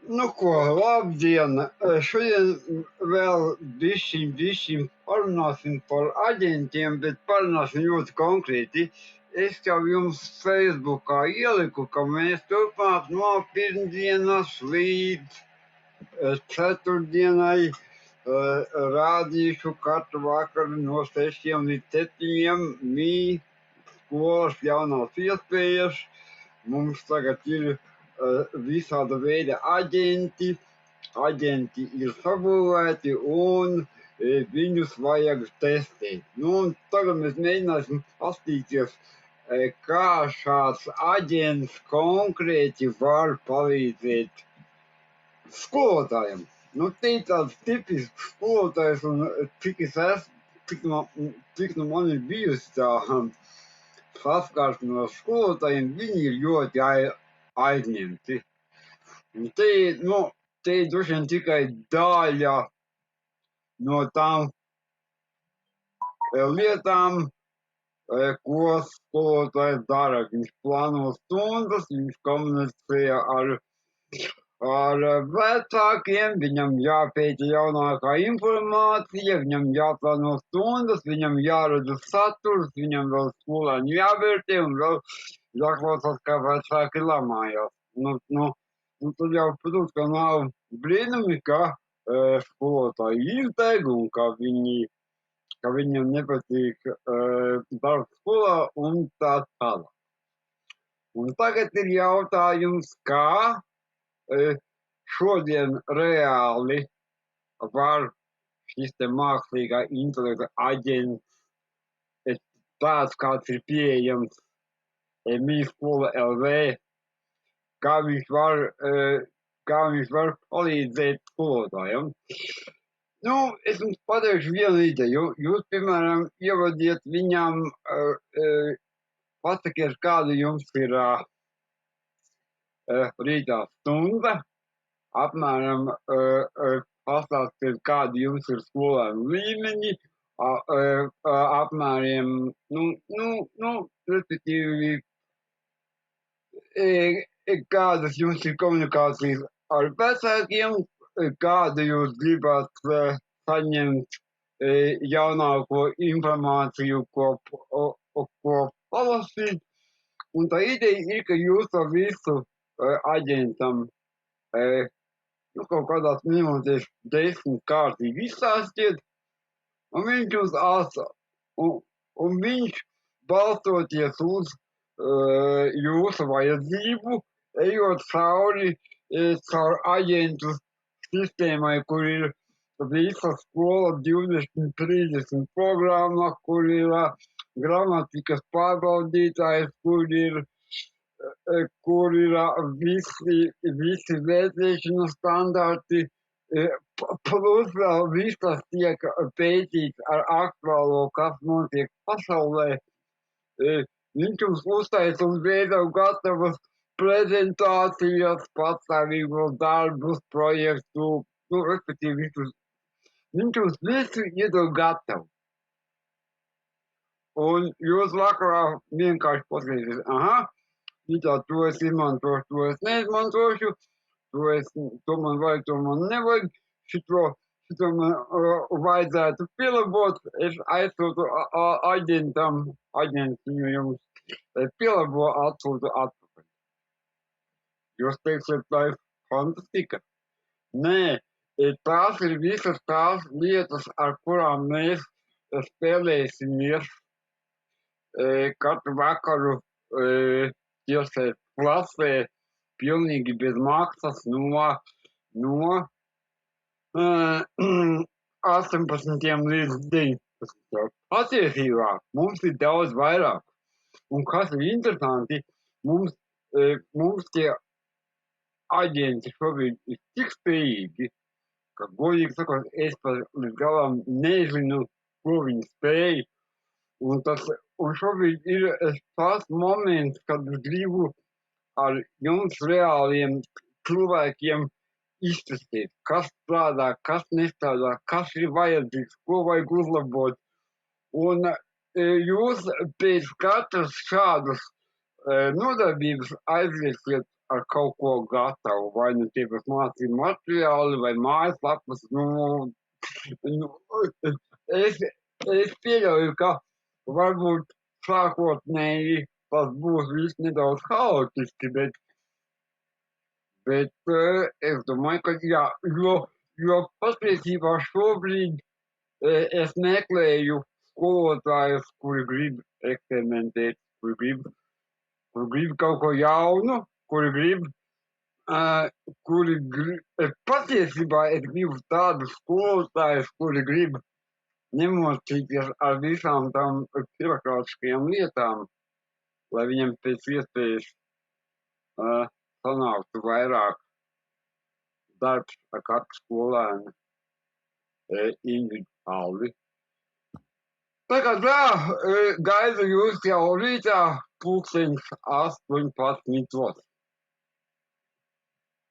Nu ko, labdien! Šodien vēl bišķiņ parunāsim par aģentiem, bet parunāsim ļoti konkrēti. Es jau jums Facebookā ieliku, ka mēs turpmāk no pirmdienas līdz ceturtdienai rādīšu katru vakaru no 6 līdz 7 skolas jaunās iespējas. Mums tagad ir visāda veida aģenti. Aģenti ir sabūvēti un viņus vajag testēt. Un tagad mēs mēģināsim paskatīties, kā šāds aģents konkrēti var palīdzēt skolotājiem. Te ir tāds tipisks skolotājs, un cik man ir bijusi tā saskarsme ar skolotājiem, viņi ir ļoti aizņemti. Te ir droši vien tikai daļa no tām lietām, ko skolotājs dara. Viņš plāno stundas, viņš komunicē ar vecākiem, viņam jāpēta jaunākā informācija, viņam jāplāno stundas, viņam jāredz saturs, viņam vēl skolēni jāvērtē un vēl jāklausās, kā vecāki lamājās. Tad jau, protams, ka nav brīnumi, ka skolotāji izdeg un ka viņam nepatīk darbs skolā un tā tālāk. Un tagad ir jautājums, kā šodien reāli var šis te mākslīgā intelekta aģents, tāds, kāds ir pieejams MīSkola LV, kā viņš var palīdzēt skolotājiem. Es jums pateikšu vienu ideju. Jūs, piemēram, ievadiet viņam, pasakiet, kāda jums ir rītā stunda, apmēram pastāstiet, kādi jums ir skolēnu līmeņi, apmēram, respektīvi, kādas jums ir komunikācijas ar vecākiem, kādu jūs gribat saņemt jaunāko informāciju, ko palasīt. Un tā ideja ir, ka jūs to visu aģentam kaut kādās minūtēs 10 kārtīgi izstāstiet, un viņš jūs asa. Un viņš, balstoties uz jūsu vajadzību, ejot caur aģentu sistēmai, kur ir visa skola 20-30 programma, kur ir gramatikas pārbaudītājs, kur ir visi vērtēšanas standarti, plus vēl visas tiek pētīts ar aktuālo, kas notiek pasaulē. Viņš jums uztaisa uz veidu gatavas prezentācijas, pastāvīgos darbus, projektu, respektīvi viņš jums visu iedod gatavu. Un jūs vakarā vienkārši paskatīties, to es izmantošu, to es neizmantošu, to man vajag, to man nevajag, šito man vajadzētu pilabot, es aizsūtu aģentam, aģents viņu jums pilabo, atsūtu atpakaļ. Jūs teiksiet, tā ir fantastika. Nē, tās ir visas tās lietas, ar kurām mēs spēlēsimies katru vakaru tiešai klasē, pilnīgi bez maksas no 18 līdz 19. Patiesībā mums ir daudz vairāk. Un kas ir interesanti, mums tie aģenti šobrīd ir tik spējīgi, ka, godīgi sakot, es līdz galam nezinu, ko viņi spēj. Un šobrīd ir tas moments, kad es gribu ar jums reāliem cilvēkiem iztestēt, kas strādā, kas nestrādā, kas ir vajadzīgs, ko vajag uzlabot. Un jūs pēc katras šādas nodarbības aizlieciet ar kaut ko gatavu, vai nu tie būs mācību materiāli vai mājaslapas. Nu, es pieļauju, ka varbūt sākotnēji tas būs viss nedaudz haotiski, bet es domāju, ka jā, jo patiesībā šobrīd es meklēju skolotājus, kuri grib eksperimentēt, kuri grib kaut ko jaunu, patiesībā es gribu tādus skolotājus, kuri grib nemocīties ar visām tām birokrātiskajām lietām, lai viņiem pēc iespējas sanāktu vairāk darbs ar katru skolēnu individuāli. Tagad gaidu jūs jau rītā 18:00.